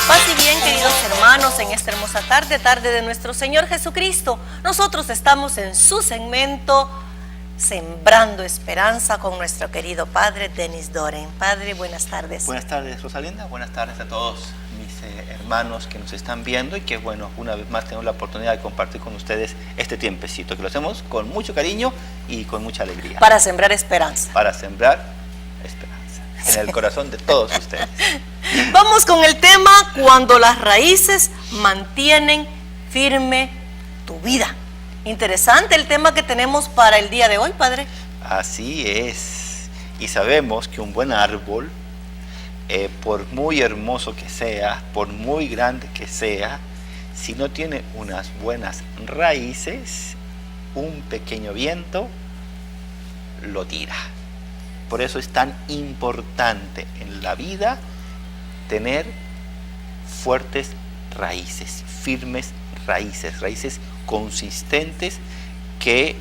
Paz y bien, queridos hermanos, en esta hermosa tarde, tarde de nuestro Señor Jesucristo, nosotros estamos en su segmento Sembrando Esperanza con nuestro querido Padre Denis Doren. Padre, buenas tardes. Buenas tardes, Rosalinda. Buenas tardes a todos mis hermanos que nos están viendo y que, bueno, una vez más tenemos la oportunidad de compartir con ustedes este tiempecito, que lo hacemos con mucho cariño y con mucha alegría. Para sembrar esperanza. Para sembrar esperanza en el corazón de todos ustedes. Vamos con el tema cuando las raíces mantienen firme tu vida. Interesante el tema que tenemos para el día de hoy, Padre. Así es. Y sabemos que un buen árbol, por muy hermoso que sea, por muy grande que sea, si no tiene unas buenas raíces, un pequeño viento lo tira. Por eso es tan importante en la vida tener fuertes raíces, firmes raíces, raíces consistentes que,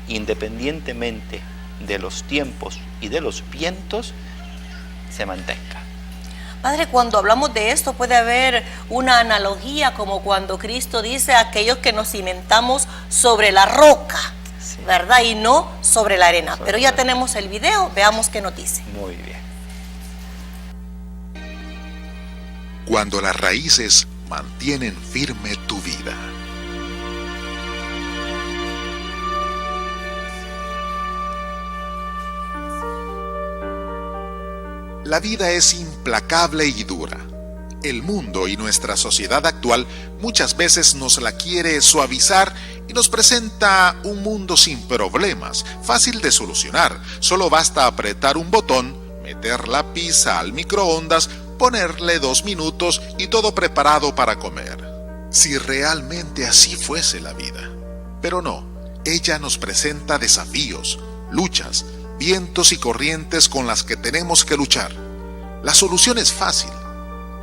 independientemente de los tiempos y de los vientos, se mantengan. Padre, cuando hablamos de esto puede haber una analogía como cuando Cristo dice a aquellos que nos cimentamos sobre la roca, sí, ¿verdad? Y no sobre la arena. Pero ya tenemos el video, veamos qué nos dice. Muy bien. Cuando las raíces mantienen firme tu vida. La vida es implacable y dura. El mundo y nuestra sociedad actual muchas veces nos la quiere suavizar y nos presenta un mundo sin problemas, fácil de solucionar. Solo basta apretar un botón, meter la pizza al microondas, ponerle 2 minutos y todo preparado para comer. Si realmente así fuese la vida. Pero no, ella nos presenta desafíos, luchas, vientos y corrientes con las que tenemos que luchar. La solución es fácil,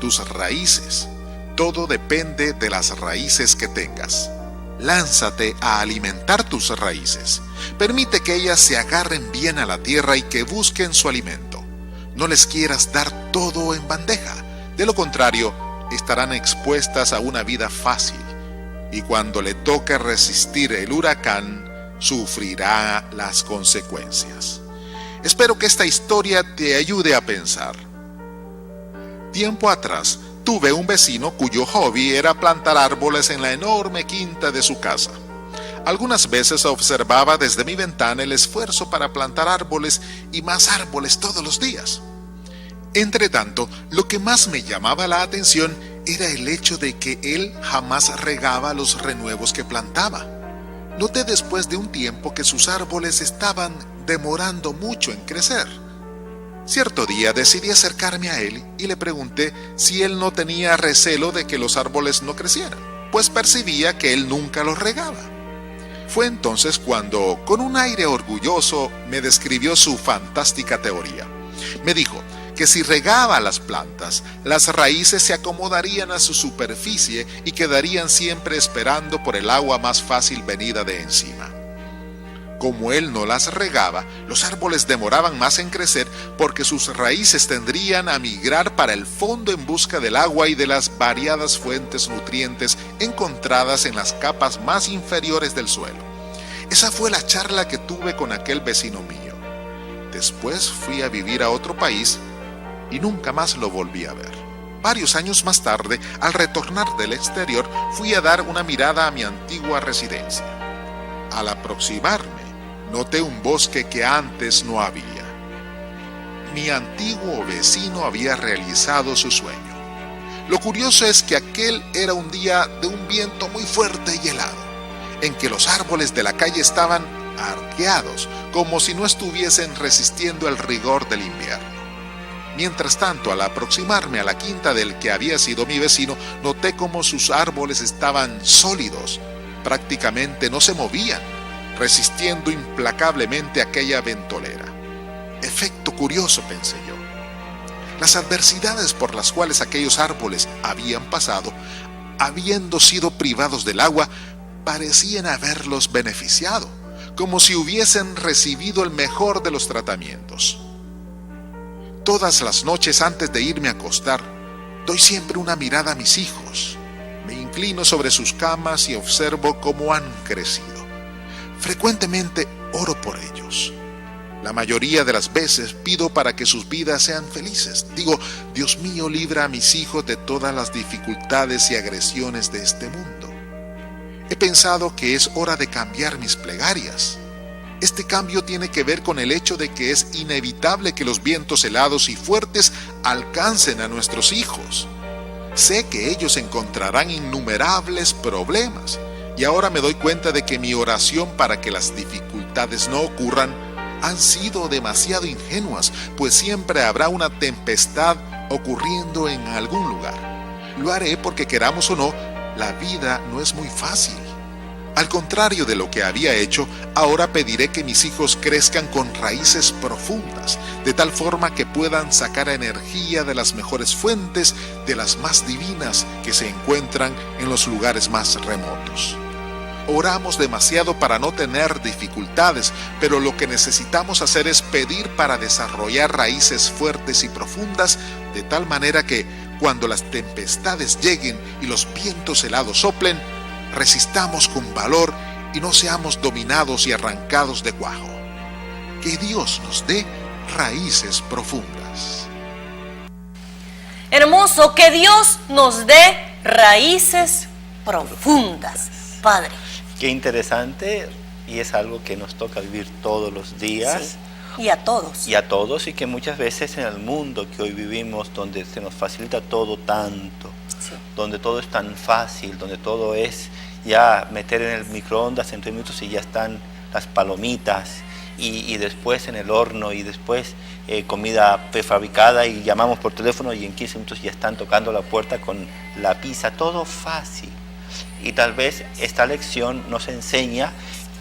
tus raíces. Todo depende de las raíces que tengas. Lánzate a alimentar tus raíces. Permite que ellas se agarren bien a la tierra y que busquen su alimento. No les quieras dar todo en bandeja. De lo contrario, estarán expuestas a una vida fácil. Y cuando le toque resistir el huracán, sufrirá las consecuencias. Espero que esta historia te ayude a pensar. Tiempo atrás, tuve un vecino cuyo hobby era plantar árboles en la enorme quinta de su casa. Algunas veces observaba desde mi ventana el esfuerzo para plantar árboles y más árboles todos los días. Entretanto, lo que más me llamaba la atención era el hecho de que él jamás regaba los renuevos que plantaba. Noté después de un tiempo que sus árboles estaban demorando mucho en crecer. Cierto día decidí acercarme a él y le pregunté si él no tenía recelo de que los árboles no crecieran, pues percibía que él nunca los regaba. Fue entonces cuando, con un aire orgulloso, me describió su fantástica teoría. Me dijo que si regaba las plantas, las raíces se acomodarían a su superficie y quedarían siempre esperando por el agua más fácil venida de encima. Como él no las regaba, los árboles demoraban más en crecer porque sus raíces tendrían a migrar para el fondo en busca del agua y de las variadas fuentes nutrientes encontradas en las capas más inferiores del suelo. Esa fue la charla que tuve con aquel vecino mío. Después fui a vivir a otro país y nunca más lo volví a ver. Varios años más tarde, al retornar del exterior, fui a dar una mirada a mi antigua residencia. Al aproximarme, noté un bosque que antes no había. Mi antiguo vecino había realizado su sueño. Lo curioso es que aquel era un día de un viento muy fuerte y helado, en que los árboles de la calle estaban arqueados, como si no estuviesen resistiendo el rigor del invierno. Mientras tanto, al aproximarme a la quinta del que había sido mi vecino, noté cómo sus árboles estaban sólidos, prácticamente no se movían, resistiendo implacablemente aquella ventolera. Efecto curioso, pensé yo. Las adversidades por las cuales aquellos árboles habían pasado, habiendo sido privados del agua, parecían haberlos beneficiado, como si hubiesen recibido el mejor de los tratamientos. Todas las noches antes de irme a acostar, doy siempre una mirada a mis hijos. Me inclino sobre sus camas y observo cómo han crecido. Frecuentemente oro por ellos. La mayoría de las veces pido para que sus vidas sean felices. Digo, Dios mío, libra a mis hijos de todas las dificultades y agresiones de este mundo. He pensado que es hora de cambiar mis plegarias. Este cambio tiene que ver con el hecho de que es inevitable que los vientos helados y fuertes alcancen a nuestros hijos. Sé que ellos encontrarán innumerables problemas y ahora me doy cuenta de que mi oración para que las dificultades no ocurran han sido demasiado ingenuas, pues siempre habrá una tempestad ocurriendo en algún lugar. Lo haré porque, queramos o no, la vida no es muy fácil. Al contrario de lo que había hecho, ahora pediré que mis hijos crezcan con raíces profundas, de tal forma que puedan sacar energía de las mejores fuentes, de las más divinas que se encuentran en los lugares más remotos. Oramos demasiado para no tener dificultades, pero lo que necesitamos hacer es pedir para desarrollar raíces fuertes y profundas, de tal manera que, cuando las tempestades lleguen y los vientos helados soplen, resistamos con valor y no seamos dominados y arrancados de cuajo. Que Dios nos dé raíces profundas. Hermoso, que Dios nos dé raíces profundas, Padre. Qué interesante, y es algo que nos toca vivir todos los días. Sí, y a todos. Y a todos, y que muchas veces en el mundo que hoy vivimos, donde se nos facilita todo tanto, sí, donde todo es tan fácil, donde todo es ya meter en el microondas en 3 minutos y ya están las palomitas, y después en el horno, y después comida prefabricada, y llamamos por teléfono y en 15 minutos ya están tocando la puerta con la pizza, todo fácil. Y tal vez esta lección nos enseña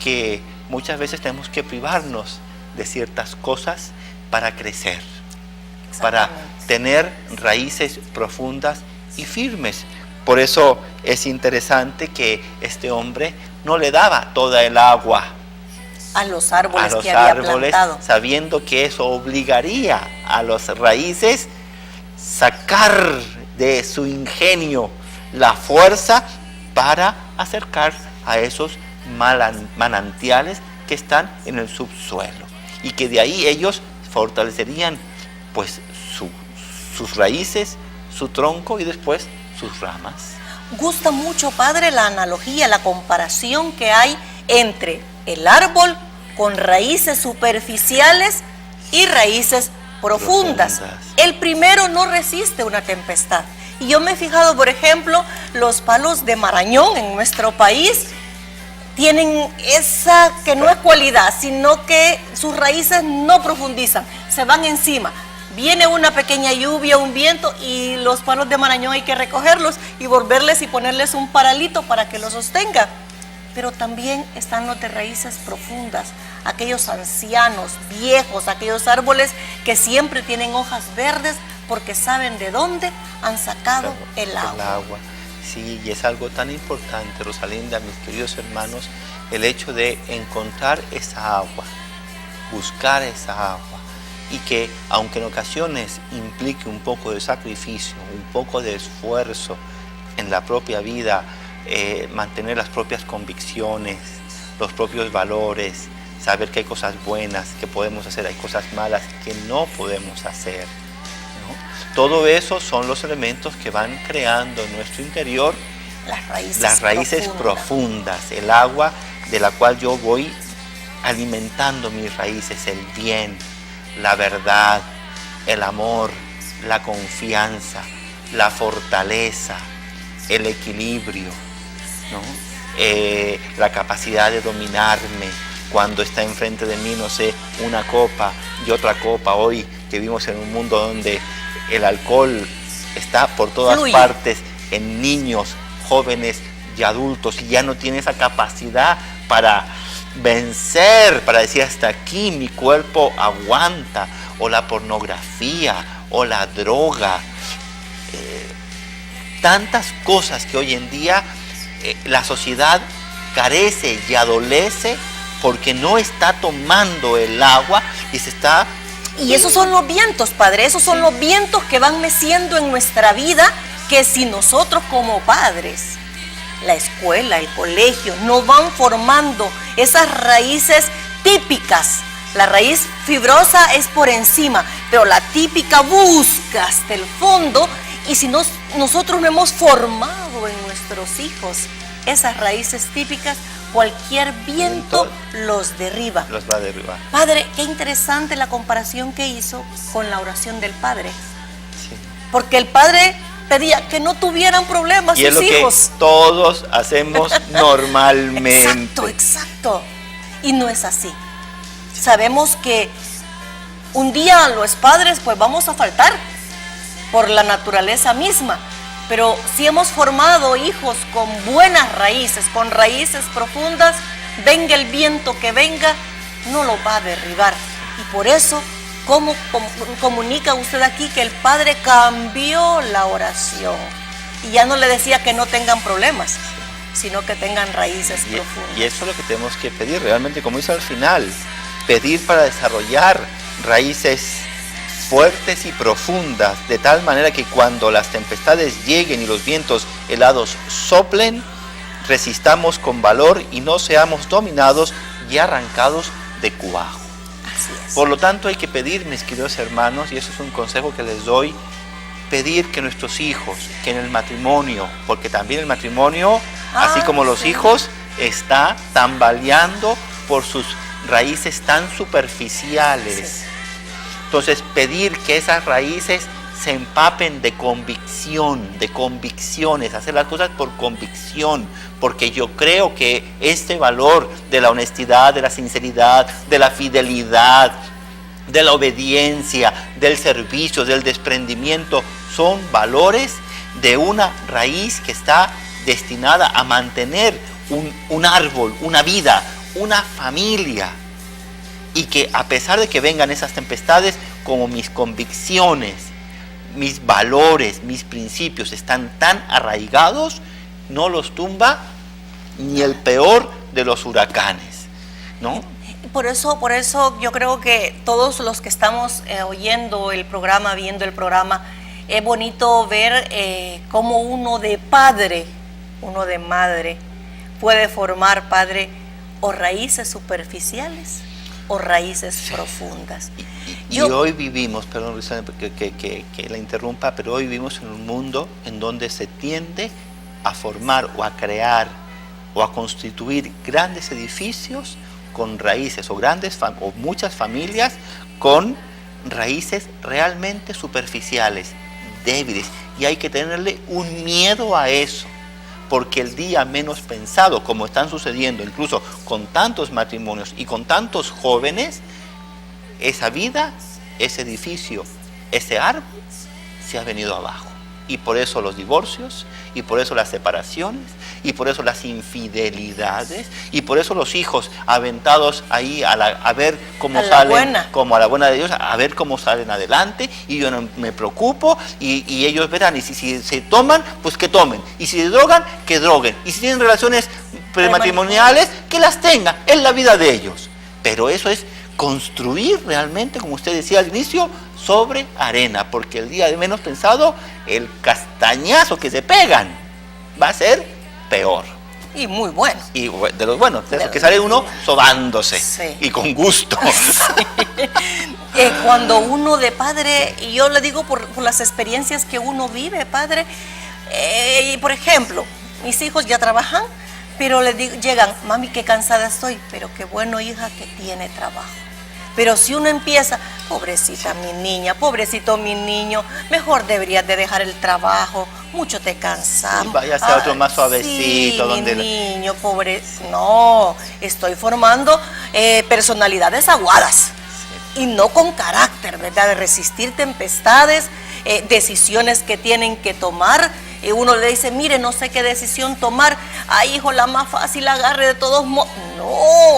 que muchas veces tenemos que privarnos de ciertas cosas para crecer, para tener raíces profundas y firmes. Por eso es interesante que este hombre no le daba toda el agua a los árboles que había plantado, sabiendo que eso obligaría a las raíces sacar de su ingenio la fuerza para acercar a esos manantiales que están en el subsuelo, y que de ahí ellos fortalecerían pues sus raíces, su tronco y después sus ramas. Gusta mucho, Padre, la analogía, la comparación que hay entre el árbol con raíces superficiales y raíces profundas. El primero no resiste una tempestad. Y yo me he fijado, por ejemplo, los palos de marañón en nuestro país tienen esa que no es cualidad, sino que sus raíces no profundizan, se van encima. Viene una pequeña lluvia, un viento, y los palos de marañón hay que recogerlos y volverles y ponerles un paralito para que los sostenga. Pero también están los de raíces profundas, aquellos ancianos, viejos, aquellos árboles que siempre tienen hojas verdes porque saben de dónde han sacado el agua. Sí, y es algo tan importante, Rosalinda, mis queridos hermanos, el hecho de encontrar esa agua, buscar esa agua, y que aunque en ocasiones implique un poco de sacrificio, un poco de esfuerzo en la propia vida, mantener las propias convicciones, los propios valores, saber que hay cosas buenas que podemos hacer, hay cosas malas que no podemos hacer, ¿no? Todo eso son los elementos que van creando en nuestro interior las raíces profundas, el agua de la cual yo voy alimentando mis raíces, el bien, la verdad, el amor, la confianza, la fortaleza, el equilibrio, ¿no? La capacidad de dominarme cuando está enfrente de mí, no sé, una copa y otra copa. Hoy que vivimos en un mundo donde el alcohol está por todas partes, en niños, jóvenes y adultos, y ya no tiene esa capacidad para vencer, para decir hasta aquí mi cuerpo aguanta, o la pornografía, o la droga, tantas cosas que hoy en día la sociedad carece y adolece porque no está tomando el agua y se está... Y esos son los vientos, Padre, esos son los vientos que van meciendo en nuestra vida, que si nosotros como padres, la escuela, el colegio, no van formando esas raíces típicas. La raíz fibrosa es por encima, pero la típica busca hasta el fondo, y si nosotros no hemos formado en nuestros hijos esas raíces típicas, cualquier viento los derriba. Los va a derribar. Padre, qué interesante la comparación que hizo con la oración del Padre. Sí. Porque el Padre pedía que no tuvieran problemas y sus es lo hijos. Que todos hacemos normalmente. Exacto. Y no es así. Sabemos que un día los padres pues vamos a faltar por la naturaleza misma, pero si hemos formado hijos con buenas raíces, con raíces profundas, venga el viento que venga, no lo va a derribar. Y por eso, ¿cómo comunica usted aquí que el Padre cambió la oración? Y ya no le decía que no tengan problemas, sino que tengan raíces profundas. Y eso es lo que tenemos que pedir realmente, como hizo al final, pedir para desarrollar raíces fuertes y profundas, de tal manera que cuando las tempestades lleguen y los vientos helados soplen, resistamos con valor y no seamos dominados y arrancados de cuajo. Así es. Por lo tanto, hay que pedir, mis queridos hermanos, y eso es un consejo que les doy, pedir que nuestros hijos, que en el matrimonio, porque también el matrimonio, así como los hijos, está tambaleando por sus raíces tan superficiales. Sí. Entonces, pedir que esas raíces se empapen de convicción, de convicciones, hacer las cosas por convicción, porque yo creo que este valor de la honestidad, de la sinceridad, de la fidelidad, de la obediencia, del servicio, del desprendimiento, son valores de una raíz que está destinada a mantener un árbol, una vida, una familia. Y que a pesar de que vengan esas tempestades, como mis convicciones, mis valores, mis principios están tan arraigados, no los tumba ni el peor de los huracanes, ¿no? Por eso yo creo que todos los que estamos oyendo el programa, viendo el programa, es bonito ver cómo uno de padre, uno de madre, puede formar, Padre, o raíces superficiales o raíces profundas. Y hoy vivimos, perdón Luciana que la interrumpa, pero hoy vivimos en un mundo en donde se tiende a formar o a crear o a constituir grandes edificios con raíces o muchas familias con raíces realmente superficiales, débiles, y hay que tenerle un miedo a eso, porque el día menos pensado, como están sucediendo incluso con tantos matrimonios y con tantos jóvenes, esa vida, ese edificio, ese árbol se ha venido abajo. Y por eso los divorcios, y por eso las separaciones, y por eso las infidelidades, y por eso los hijos aventados ahí a ver cómo salen, como a la buena de Dios, a ver cómo salen adelante, y yo no me preocupo, y ellos verán, y si se toman, pues que tomen, y si se drogan, que droguen, y si tienen relaciones prematrimoniales, que las tengan, es la vida de ellos. Pero eso es construir realmente, como usted decía al inicio, sobre arena, porque el día de menos pensado, el castañazo que se pegan va a ser peor. Y muy bueno. Y de los buenos, de esos que sale uno sobándose, sí, y con gusto. Sí. Cuando uno de padre, y yo le digo por las experiencias que uno vive, Padre, y por ejemplo, mis hijos ya trabajan, pero le digo, llegan, mami, qué cansada estoy, pero qué bueno, hija, que tiene trabajo. Pero si uno empieza, pobrecita mi niña, pobrecito mi niño, mejor deberías de dejar el trabajo, mucho te cansas. Sí, váyase a otro más suavecito. Sí, donde mi niño, pobre. No, estoy formando personalidades aguadas, sí, y no con carácter, ¿verdad? De resistir tempestades, decisiones que tienen que tomar. Uno le dice, mire, no sé qué decisión tomar. Ay, hijo, la más fácil, agarre de todos modos. No,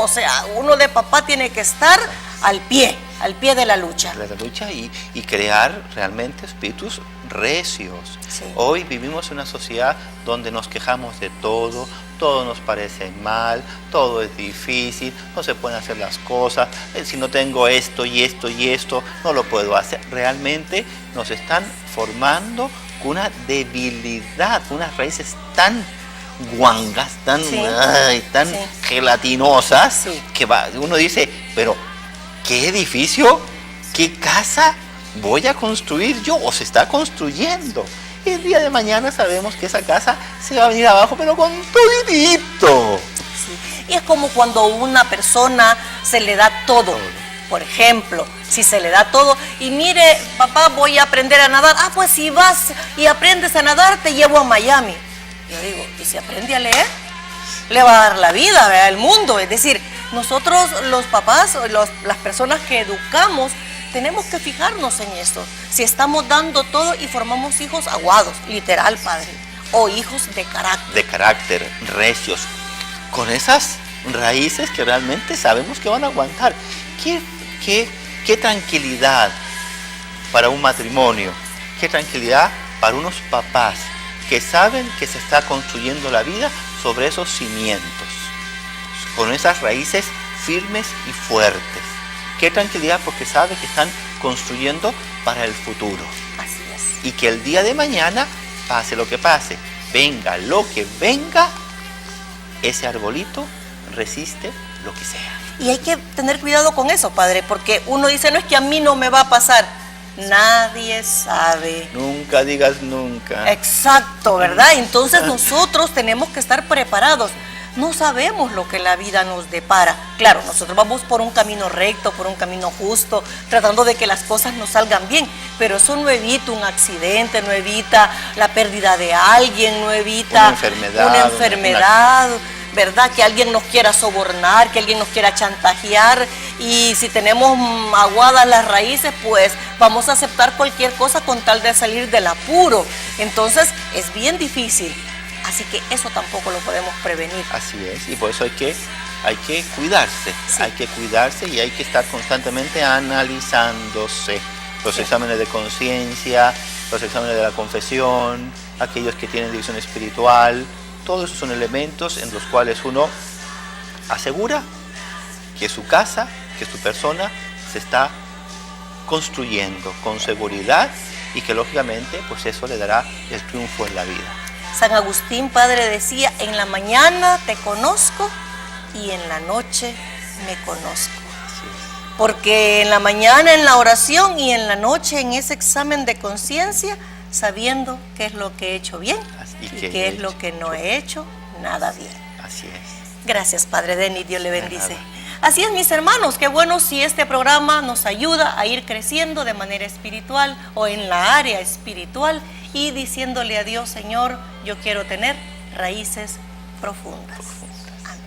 o sea, uno de papá tiene que estar al pie. al pie de la lucha. La lucha y crear realmente espíritus recios. Sí. Hoy vivimos en una sociedad donde nos quejamos de todo, todo nos parece mal, todo es difícil, no se pueden hacer las cosas, si no tengo esto y esto y esto, no lo puedo hacer. Realmente nos están formando con una debilidad, con unas raíces tan guangas, tan, Sí. tan Sí. gelatinosas, Sí. que uno dice, pero ¿qué edificio, qué casa voy a construir yo o se está construyendo? Y el día de mañana sabemos que esa casa se va a venir abajo, pero con toditito. Sí. Y es como cuando a una persona se le da todo. Por ejemplo, si se le da todo y mire, papá, voy a aprender a nadar. Ah, pues si vas y aprendes a nadar, te llevo a Miami. Yo digo, ¿y si aprende a leer? Le va a dar la vida, ¿verdad? El mundo. Es decir, nosotros los papás, las personas que educamos, tenemos que fijarnos en esto. Si estamos dando todo y formamos hijos aguados, literal, padre, o hijos de carácter. De carácter, recios, con esas raíces que realmente sabemos que van a aguantar. ¿Qué tranquilidad para un matrimonio, qué tranquilidad para unos papás que saben que se está construyendo la vida sobre esos cimientos, con esas raíces firmes y fuertes. Qué tranquilidad porque saben que están construyendo para el futuro. Así es. Y que el día de mañana, pase lo que pase, venga lo que venga, ese arbolito resiste lo que sea. Y hay que tener cuidado con eso, padre, porque uno dice, no es que a mí no me va a pasar. Nadie sabe. Nunca digas nunca. Exacto, ¿verdad? Entonces nosotros tenemos que estar preparados. No sabemos lo que la vida nos depara. Claro, nosotros vamos por un camino recto, por un camino justo, tratando de que las cosas nos salgan bien, pero eso no evita un accidente, no evita la pérdida de alguien, no evita una enfermedad, ¿verdad? Que alguien nos quiera sobornar, que alguien nos quiera chantajear, y si tenemos aguadas las raíces, pues vamos a aceptar cualquier cosa con tal de salir del apuro. Entonces es bien difícil. Así que eso tampoco lo podemos prevenir. Así es, y por eso hay que cuidarse, Sí. hay que cuidarse y hay que estar constantemente analizándose. Los Sí. exámenes de conciencia, los exámenes de la confesión, aquellos que tienen dirección espiritual, todos esos son elementos en los cuales uno asegura que su casa, que su persona se está construyendo con seguridad y que lógicamente pues eso le dará el triunfo en la vida. San Agustín, padre, decía, en la mañana te conozco y en la noche me conozco. Así es. Porque en la mañana en la oración y en la noche en ese examen de conciencia, sabiendo qué es lo que he hecho bien y qué es lo que no he hecho nada bien. Así es. Gracias, padre Denis, Dios le bendice. nada. Así es, mis hermanos, qué bueno si este programa nos ayuda a ir creciendo de manera espiritual o en la área espiritual y diciéndole a Dios, Señor, yo quiero tener raíces profundas. Amén.